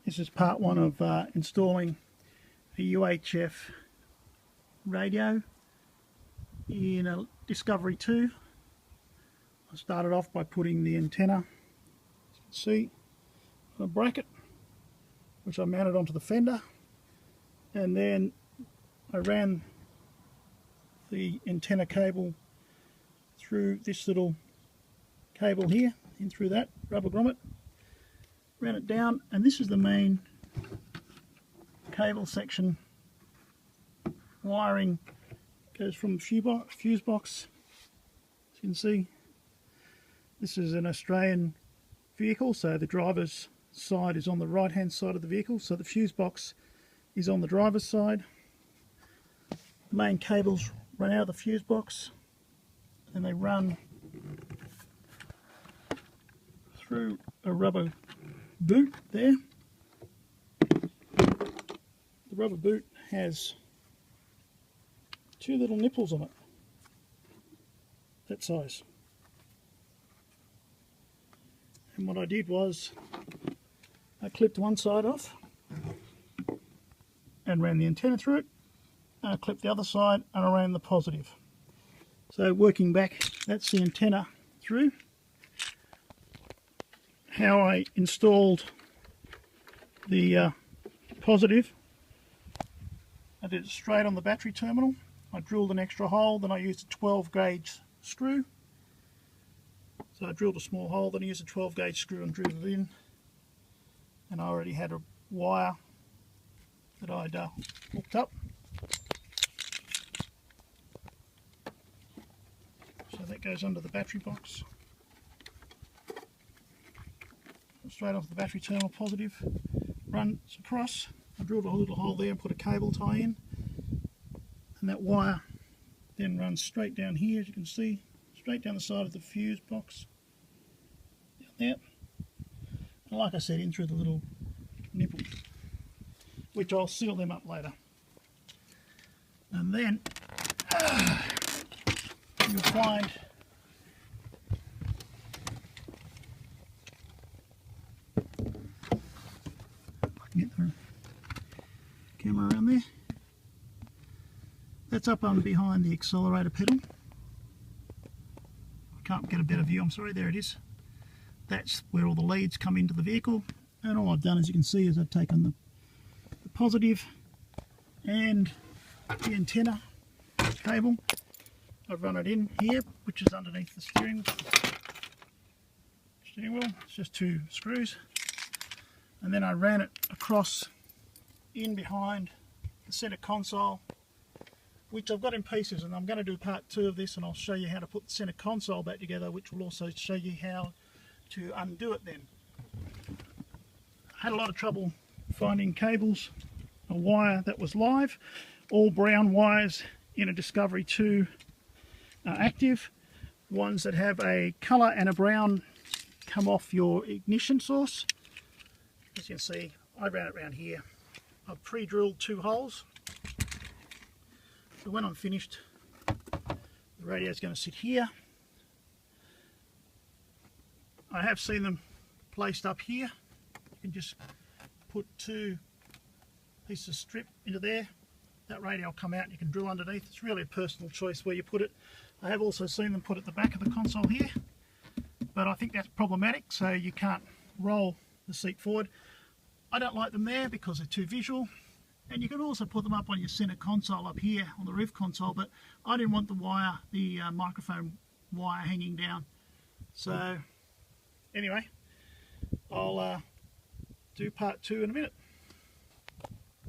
This is part one of installing a UHF radio in a Discovery 2. I started off by putting the antenna, as you can see, on a bracket which I mounted onto the fender, and then I ran the antenna cable through this little cable here, in through that rubber grommet, ran it down, and this is the main cable section. Wiring goes from the fuse box. As you can see, this is an Australian vehicle, so the driver's side is on the right hand side of the vehicle, so the fuse box is on the driver's side. The main cables run out of the fuse box and they run through a rubber boot there. The rubber boot has two little nipples on it, that size. And what I did was I clipped one side off and ran the antenna through it, and I clipped the other side and I ran the positive. So working back, that's the antenna through. How I installed the positive, I did it straight on the battery terminal. I drilled an extra hole, then I used a 12 gauge screw. So I drilled a small hole, then I used a 12 gauge screw and drilled it in. And I already had a wire that I'd hooked up. So that goes under the battery box. Straight off the battery terminal positive, runs across. I drilled a little hole there and put a cable tie in, and that wire then runs straight down here, as you can see, straight down the side of the fuse box, down there, and like I said, in through the little nipple, which I'll seal them up later. And then you'll find get the camera around there. That's up on behind the accelerator pedal. I can't get a better view, I'm sorry, there it is. That's where all the leads come into the vehicle, and all I've done, as you can see, is I've taken the positive and the antenna cable. I've run it in here, which is underneath the steering wheel. It's just two screws. And then I ran it across in behind the center console, which I've got in pieces, and I'm going to do part 2 of this, and I'll show you how to put the center console back together, which will also show you how to undo it then. I had a lot of trouble finding cables, a wire that was live, all brown wires in a Discovery 2 active, ones that have a colour and a brown come off your ignition source. As you can see, I ran it around here. I've pre-drilled 2 holes. So when I'm finished, the radio is going to sit here. I have seen them placed up here. You can just put 2 pieces of strip into there. That radio will come out and you can drill underneath. It's really a personal choice where you put it. I have also seen them put it at the back of the console here, but I think that's problematic, so you can't roll the seat forward. I don't like them there because they're too visual, and you can also put them up on your center console up here on the roof console, but I didn't want the microphone wire hanging down. So anyway, I'll do part 2 in a minute.